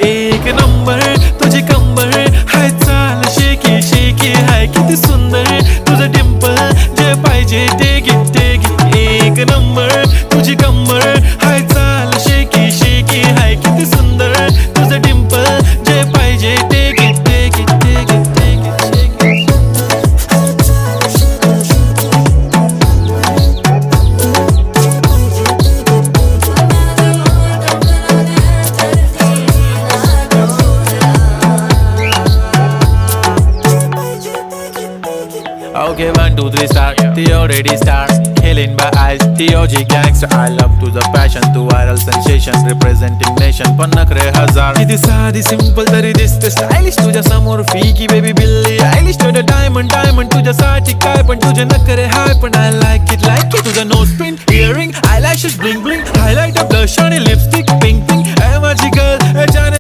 एक नंबर तुझी कंबर हाय, चाल शेकी शेकी हाय, किती सुंदर तुझं डिंपल, जे पाहिजे ते घे ते घे. एक नंबर तुझी कंबर हाय, चाल शेकी शेकी हाय, किती सुंदर तुझं डिंपल, जे पाहिजे ते घे ते घे ते घे ते घे. Okay, 1, 2, 3 start. The already start. Killing by eyes. The OG gangster. I love to the passion, to viral sensation, representing nation. पण नखरे हजार. किती साधी सिंपल तरी दिसते स्टायलिश तुझ्या समोर फीकी बेबी बिल्ली आयलिश. तुझं डायमंड डायमंड तुझ्यासाठी काय पण तुझे नखरे हाय पण I like it तुझं nose pin earring eyelashes blink blink highlight blush आणि लिपस्टिक पिंक पिंक. माझी गर्ल